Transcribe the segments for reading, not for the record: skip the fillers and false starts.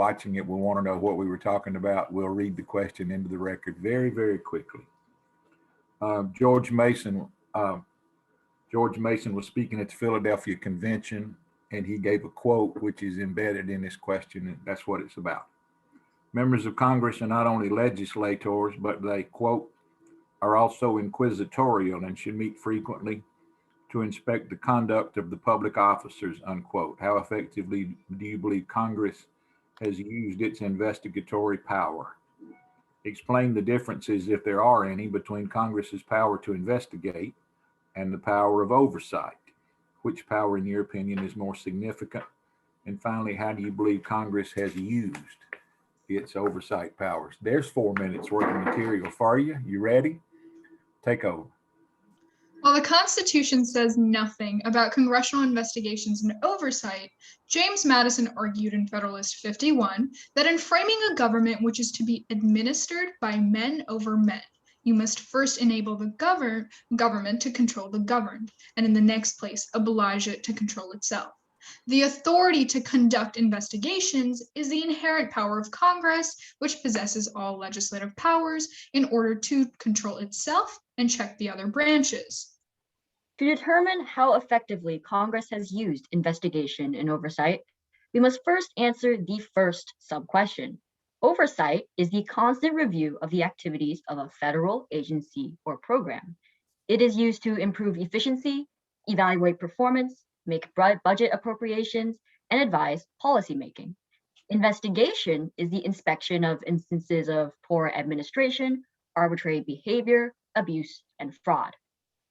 watching it will want to know what we were talking about, we'll read the question into the record very, very quickly. George Mason was speaking at the Philadelphia Convention, and he gave a quote which is embedded in this question, and that's what it's about. Members of Congress are not only legislators, but they, quote, are also inquisitorial and should meet frequently to inspect the conduct of the public officers, unquote. How effectively do you believe Congress has used its investigatory power? Explain the differences, if there are any, between Congress's power to investigate and the power of oversight. Which power, in your opinion, is more significant? And finally, how do you believe Congress has used its oversight powers? There's 4 minutes worth of material for you. You ready? Take over. While the Constitution says nothing about congressional investigations and oversight, James Madison argued in Federalist 51 that in framing a government which is to be administered by men over men, you must first enable the government to control the governed, and in the next place, oblige it to control itself. The authority to conduct investigations is the inherent power of Congress, which possesses all legislative powers in order to control itself and check the other branches. To determine how effectively Congress has used investigation and oversight, we must first answer the first sub-question. Oversight is the constant review of the activities of a federal agency or program. It is used to improve efficiency, evaluate performance, make budget appropriations, and advise policymaking. Investigation is the inspection of instances of poor administration, arbitrary behavior, abuse, and fraud.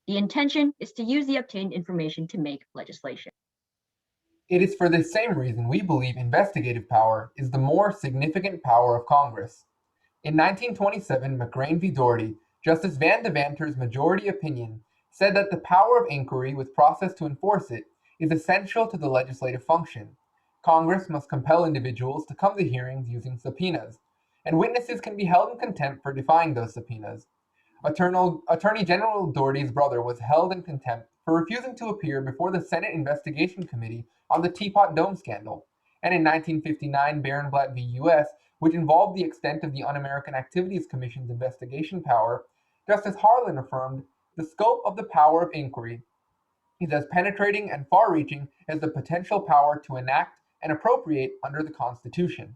The intention is to use the obtained information to make legislation. It is for this same reason we believe investigative power is the more significant power of Congress. In 1927, McGrain v. Doherty, Justice Van Devanter's majority opinion said that the power of inquiry with process to enforce it is essential to the legislative function. Congress must compel individuals to come to hearings using subpoenas, and witnesses can be held in contempt for defying those subpoenas. Attorney General Doherty's brother was held in contempt for refusing to appear before the Senate Investigation Committee on the Teapot Dome scandal, and in 1959, Barenblatt v. U.S., which involved the extent of the Un-American Activities Commission's investigation power, Justice Harlan affirmed the scope of the power of inquiry is as penetrating and far-reaching as the potential power to enact and appropriate under the Constitution.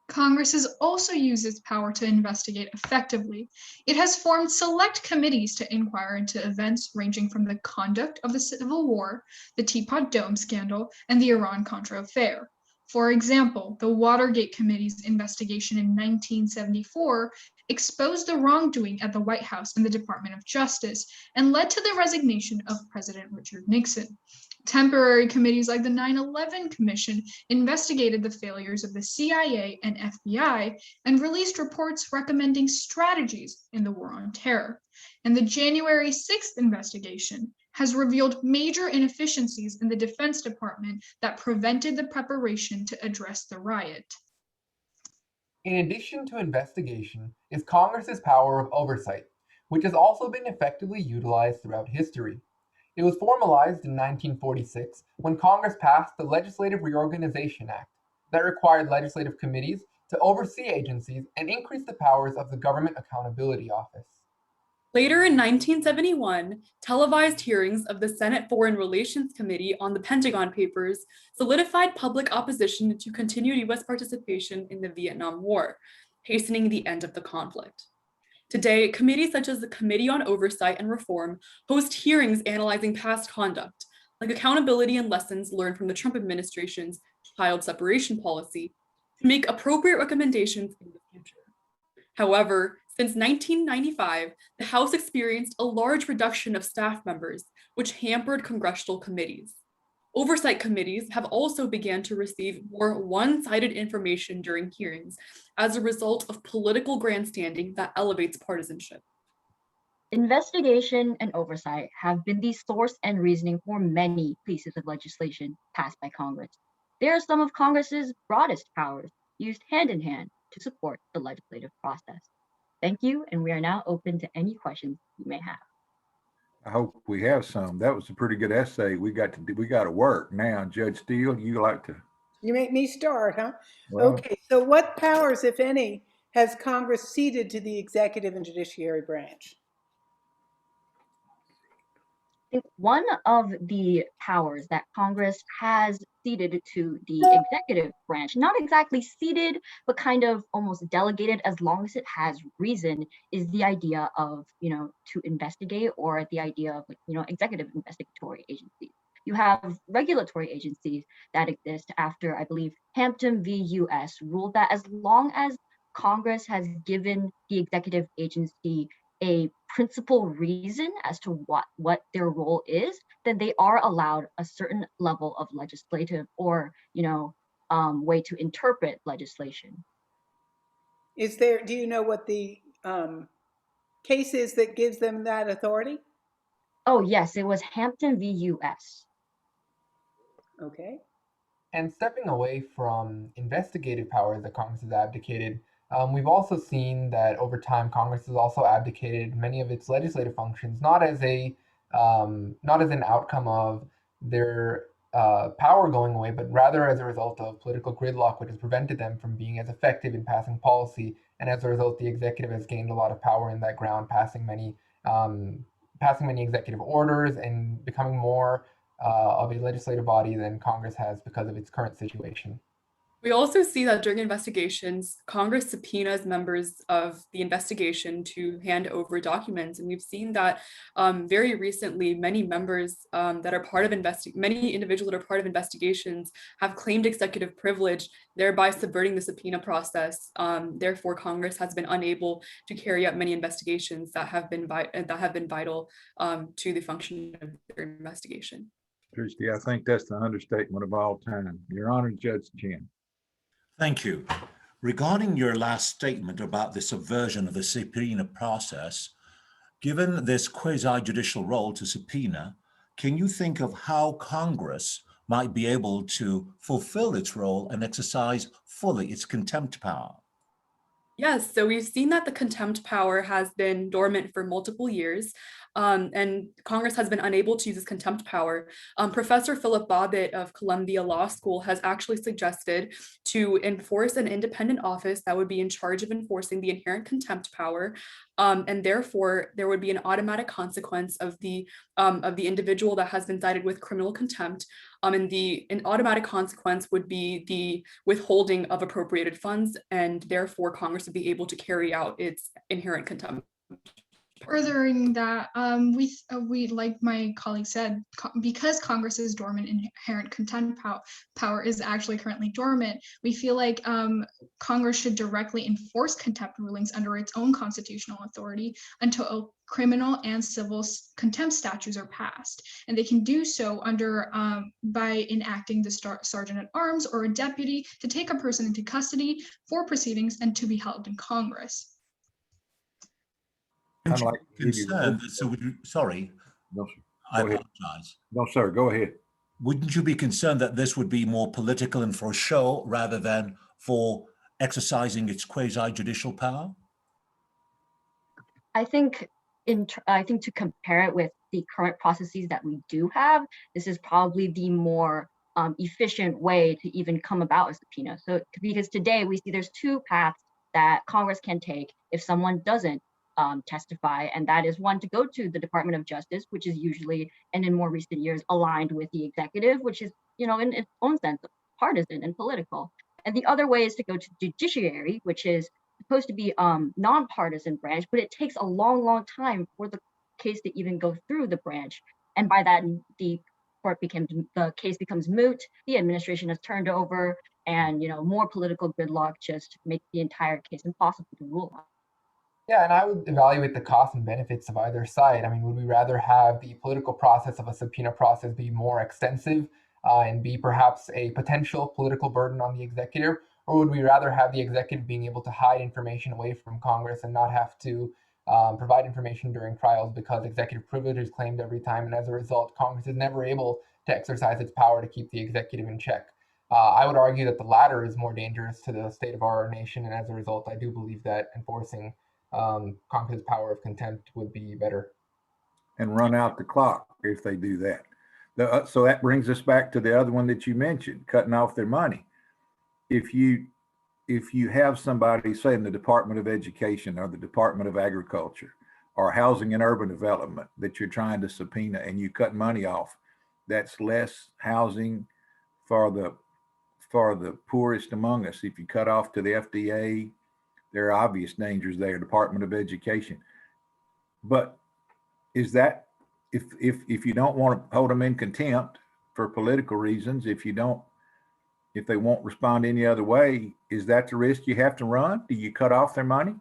Congress has also used its power to investigate effectively. It has formed select committees to inquire into events ranging from the conduct of the Civil War, the Teapot Dome scandal, and the Iran-Contra affair. For example, the Watergate Committee's investigation in 1974 exposed the wrongdoing at the White House and the Department of Justice and led to the resignation of President Richard Nixon. Temporary committees like the 9/11 Commission investigated the failures of the CIA and FBI and released reports recommending strategies in the war on terror. And the January 6th investigation has revealed major inefficiencies in the Defense Department that prevented the preparation to address the riot. In addition to investigation is Congress's power of oversight, which has also been effectively utilized throughout history. It was formalized in 1946 when Congress passed the Legislative Reorganization Act that required legislative committees to oversee agencies and increase the powers of the Government Accountability Office. Later in 1971, televised hearings of the Senate Foreign Relations Committee on the Pentagon Papers solidified public opposition to continued U.S. participation in the Vietnam War, hastening the end of the conflict. Today, committees such as the Committee on Oversight and Reform host hearings analyzing past conduct, like accountability and lessons learned from the Trump administration's child separation policy, to make appropriate recommendations in the future. However, since 1995, the House experienced a large reduction of staff members, which hampered congressional committees. Oversight committees have also begun to receive more one-sided information during hearings as a result of political grandstanding that elevates partisanship. Investigation and oversight have been the source and reasoning for many pieces of legislation passed by Congress. They are some of Congress's broadest powers, used hand in hand to support the legislative process. Thank you, and we are now open to any questions you may have. I hope we have some. That was a pretty good essay. We got to work now. Judge Steele, you like to You make me start, huh? Well, Okay, so what powers, if any, has Congress ceded to the executive and judiciary branch? I think one of the powers that Congress has ceded to the executive branch, not exactly ceded, but kind of almost delegated as long as it has reason, is the idea of, to investigate, or the idea of, executive investigatory agencies. You have regulatory agencies that exist after, I believe, Hampton v. US ruled that as long as Congress has given the executive agency a principal reason as to what their role is, then they are allowed a certain level of legislative or way to interpret legislation. Do you know what the case is that gives them that authority? Oh yes, it was Hampton v. US. Okay. And stepping away from investigative powers that Congress has abdicated, we've also seen that over time Congress has also abdicated many of its legislative functions, not as an outcome of their power going away, but rather as a result of political gridlock, which has prevented them from being as effective in passing policy. And as a result, the executive has gained a lot of power in that ground, passing many executive orders and becoming more of a legislative body than Congress has because of its current situation. We also see that during investigations, Congress subpoenas members of the investigation to hand over documents. And we've seen that very recently, many members that are part of many individuals that are part of investigations have claimed executive privilege, thereby subverting the subpoena process. Therefore, Congress has been unable to carry out many investigations that have been vital to the function of their investigation. Christie, I think that's the understatement of all time. Your Honor, Judge Chin. Thank you. Regarding your last statement about the subversion of the subpoena process, given this quasi-judicial role to subpoena, can you think of how Congress might be able to fulfill its role and exercise fully its contempt power? Yes, so we've seen that the contempt power has been dormant for multiple years, and Congress has been unable to use this contempt power. Professor Philip Bobbitt of Columbia Law School has actually suggested to enforce an independent office that would be in charge of enforcing the inherent contempt power, and therefore there would be an automatic consequence of the individual that has been cited with criminal contempt. And an automatic consequence would be the withholding of appropriated funds, and therefore Congress would be able to carry out its inherent contempt. Furthering that, we like my colleague said, because Congress's dormant inherent contempt power is actually currently dormant, we feel like Congress should directly enforce contempt rulings under its own constitutional authority until criminal and civil contempt statutes are passed, and they can do so under by enacting the sergeant at arms or a deputy to take a person into custody for proceedings and to be held in Congress. I'd like to give Concerned, sorry, No, sir. I Go ahead. apologize. No, sir, go ahead. Wouldn't you be concerned that this would be more political and for show rather than for exercising its quasi-judicial power? I think to compare it with the current processes that we do have, this is probably the more efficient way to even come about a subpoena. So because today we see there's two paths that Congress can take if someone doesn't testify, and that is one, to go to the Department of Justice, which is usually, and in more recent years, aligned with the executive, which is, in its own sense, partisan and political. And the other way is to go to Judiciary, which is supposed to be nonpartisan branch, but it takes a long, long time for the case to even go through the branch. And by that, the case becomes moot, the administration has turned over, and more political gridlock just makes the entire case impossible to rule on. Yeah, and I would evaluate the costs and benefits of either side. I mean, would we rather have the political process of a subpoena process be more extensive and be perhaps a potential political burden on the executive? Or would we rather have the executive being able to hide information away from Congress and not have to provide information during trials because executive privilege is claimed every time, and as a result, Congress is never able to exercise its power to keep the executive in check? I would argue that the latter is more dangerous to the state of our nation, and as a result, I do believe that enforcing Congress's power of contempt would be better. And run out the clock if they do that. So that brings us back to the other one that you mentioned, cutting off their money. if you have somebody, say in the Department of Education or the Department of Agriculture or Housing and Urban Development that you're trying to subpoena and you cut money off, that's less housing for the poorest among us. If you cut off to the FDA, there are obvious dangers there, Department of Education. But is that, if you don't want to hold them in contempt for political reasons, if they won't respond any other way, is that the risk you have to run? Do you cut off their money?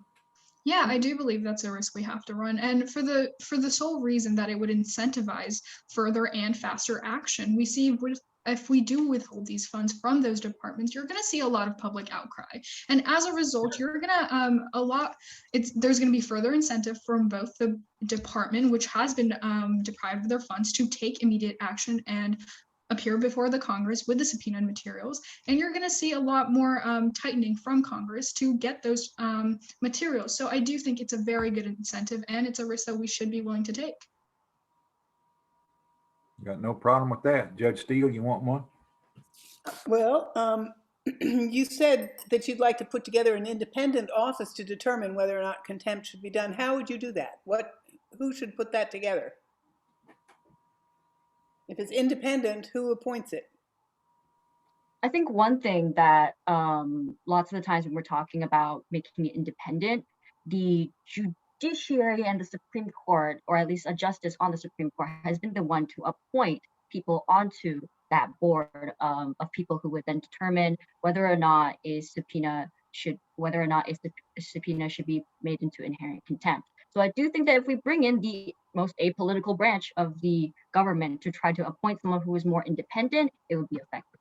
Yeah, I do believe that's a risk we have to run. And for the sole reason that it would incentivize further and faster action. We see if we do withhold these funds from those departments, you're going to see a lot of public outcry. And as a result, you're going to there's going to be further incentive from both the department, which has been deprived of their funds, to take immediate action and appear before the Congress with the subpoena materials. And you're going to see a lot more tightening from Congress to get those materials. So I do think it's a very good incentive, and it's a risk that we should be willing to take. Got no problem with that. Judge Steele, you want one? Well, you said that you'd like to put together an independent office to determine whether or not contempt should be done. How would you do that? Who should put that together? If it's independent, who appoints it? I think one thing that lots of the times when we're talking about making it independent, the Judiciary and the Supreme Court, or at least a justice on the Supreme Court, has been the one to appoint people onto that board of people who would then determine whether or not a subpoena should be made into inherent contempt. So I do think that if we bring in the most apolitical branch of the government to try to appoint someone who is more independent, it would be effective.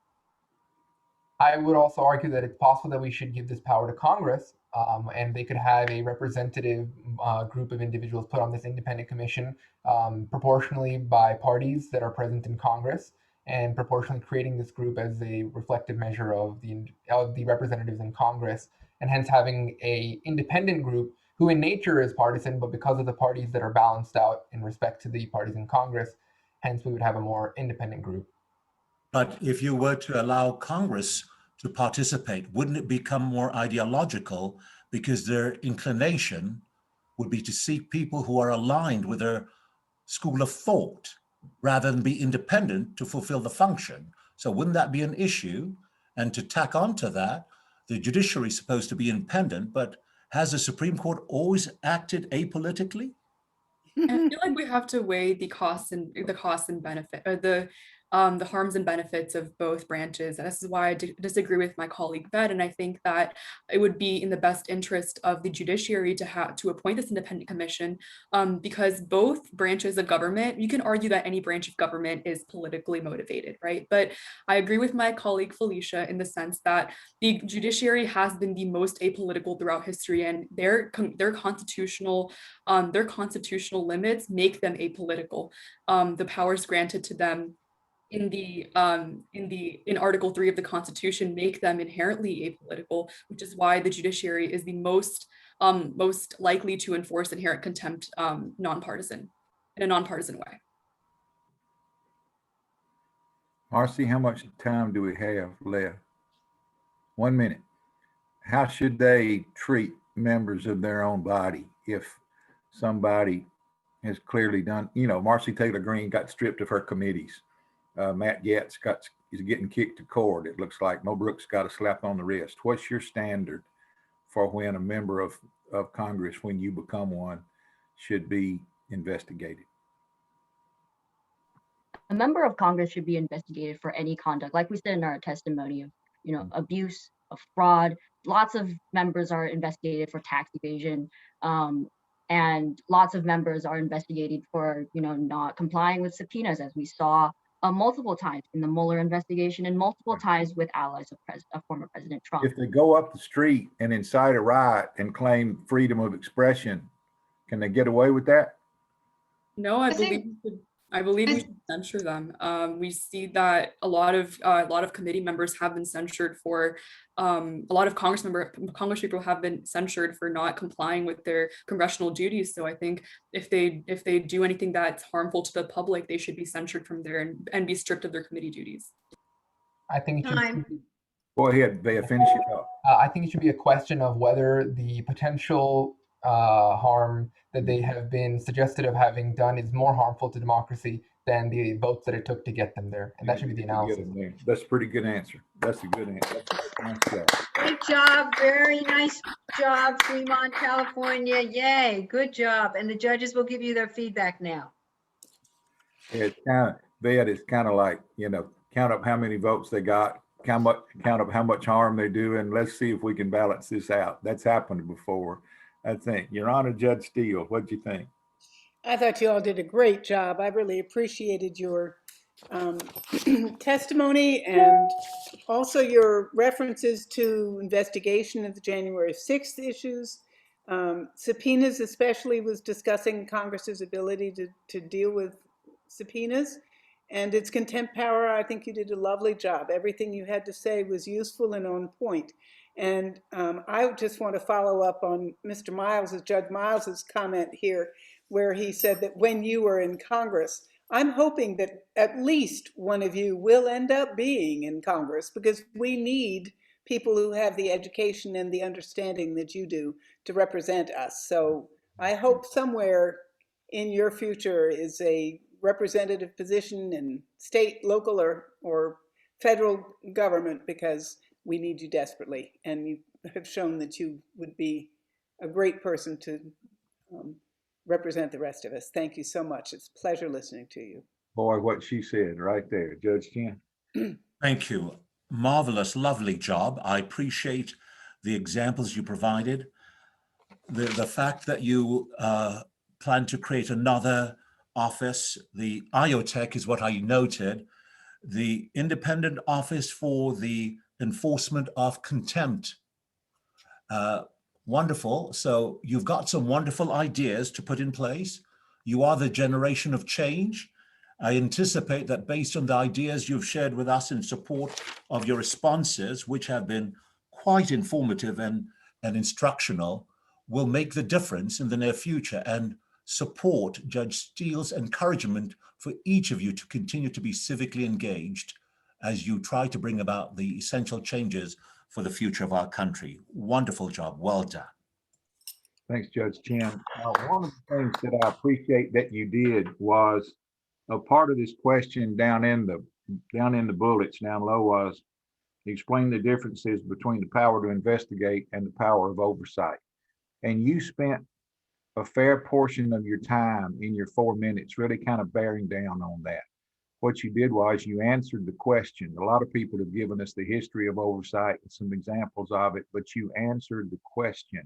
I would also argue that it's possible that we should give this power to Congress, and they could have a representative group of individuals put on this independent commission, proportionally by parties that are present in Congress, and proportionally creating this group as a reflective measure of the representatives in Congress, and hence having a independent group who in nature is partisan, but because of the parties that are balanced out in respect to the parties in Congress, hence we would have a more independent group. But if you were to allow Congress to participate, wouldn't it become more ideological because their inclination would be to seek people who are aligned with their school of thought rather than be independent to fulfill the function? So wouldn't that be an issue? And to tack onto that, the judiciary is supposed to be independent, but has the Supreme Court always acted apolitically? I feel like we have to weigh the costs and benefit, or the harms and benefits of both branches. And this is why I disagree with my colleague Ben. And I think that it would be in the best interest of the judiciary to appoint this independent commission, because both branches of government, you can argue that any branch of government is politically motivated, right? But I agree with my colleague Felicia in the sense that the judiciary has been the most apolitical throughout history, and their constitutional limits make them apolitical. The powers granted to them in Article 3 of the Constitution make them inherently apolitical, which is why the judiciary is the most likely to enforce inherent contempt in a nonpartisan way. Marcy, how much time do we have left? 1 minute. How should they treat members of their own body if somebody has clearly done, Marcy Taylor Greene got stripped of her committees. Matt Gaetz is getting kicked to court. It looks like Mo Brooks got a slap on the wrist. What's your standard for when a member of Congress, when you become one, should be investigated? A member of Congress should be investigated for any conduct, like we said in our testimony, of abuse, of fraud. Lots of members are investigated for tax evasion, and lots of members are investigated for not complying with subpoenas, as we saw multiple times in the Mueller investigation and multiple times with allies of former President Trump. If they go up the street and incite a riot and claim freedom of expression, can they get away with that? No, I believe we should censure them. We see that a lot of committee members have been censured for, a lot of Congress people have been censured for not complying with their congressional duties. So I think if they do anything that's harmful to the public, they should be censured from there and be stripped of their committee duties. I think Go ahead, Bea, finish it up. I think it should be a question of whether the potential harm that they have been suggested of having done is more harmful to democracy than the votes that it took to get them there. And that should be the analysis. That's a pretty good answer. That's a good answer. Nice job. Great job. Very nice job, Fremont, California. Yay. Good job. And the judges will give you their feedback now. It's kind of, Bea, it's kind of like, you know, count up how many votes they got, count up how much harm they do, and let's see if we can balance this out. That's happened before, I think. Your Honor, Judge Steele, what'd you think? I thought you all did a great job. I really appreciated your testimony and also your references to investigation of the January 6th issues. Subpoenas especially was discussing Congress's ability to deal with subpoenas, and its contempt power. I think you did a lovely job. Everything you had to say was useful and on point. And I just want to follow up on Mr. Miles's, Judge Miles's comment here, where he said that when you were in Congress, I'm hoping that at least one of you will end up being in Congress, because we need people who have the education and the understanding that you do to represent us. So I hope somewhere in your future is a representative position in state, local, or federal government, because we need you desperately. And you have shown that you would be a great person to represent the rest of us. Thank you so much. It's a pleasure listening to you. Boy, what she said right there, Judge Chen. Thank you. Marvelous, lovely job. I appreciate the examples you provided. The fact that you plan to create another office, the IOTech is what I noted, the Independent Office for the Enforcement of Contempt. Wonderful. So you've got some wonderful ideas to put in place. You are the generation of change. I anticipate that based on the ideas you've shared with us in support of your responses, which have been quite informative and instructional, will make the difference in the near future and support Judge Steele's encouragement for each of you to continue to be civically engaged as you try to bring about the essential changes for the future of our country. Wonderful job. Well done. Thanks, Judge Chen. One of the things that I appreciate that you did was a part of this question down in the bullets down low was explain the differences between the power to investigate and the power of oversight. And you spent a fair portion of your time in your 4 minutes really kind of bearing down on that. What you did was you answered the question. A lot of people have given us the history of oversight and some examples of it, but you answered the question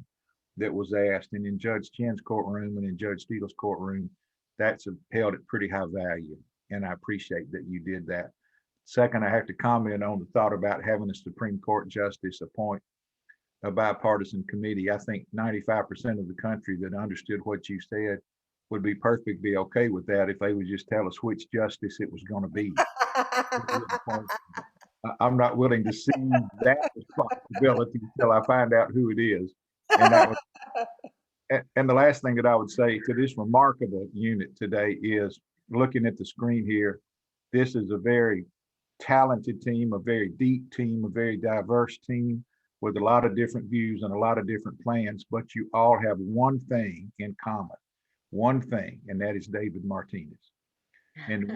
that was asked. And in Judge Chen's courtroom and in Judge Steele's courtroom, that's held at pretty high value. And I appreciate that you did that. Second, I have to comment on the thought about having a Supreme Court justice appoint a bipartisan committee. I think 95% of the country that understood what you said would be perfectly okay with that if they would just tell us which justice it was going to be. I'm not willing to see that responsibility until I find out who it is. And the last thing that I would say to this remarkable unit today is, looking at the screen here, this is a very talented team, a very deep team, a very diverse team with a lot of different views and a lot of different plans, but you all have one thing in common, one thing, and that is David Martinez. And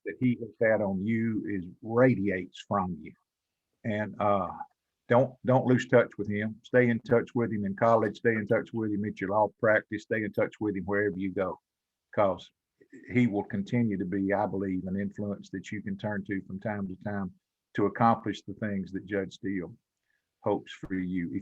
that he has had on you is radiates from you. And don't lose touch with him. Stay in touch with him in college, stay in touch with him at your law practice, stay in touch with him wherever you go, because he will continue to be, I believe, an influence that you can turn to from time to time to accomplish the things that Judge Steele hopes for you.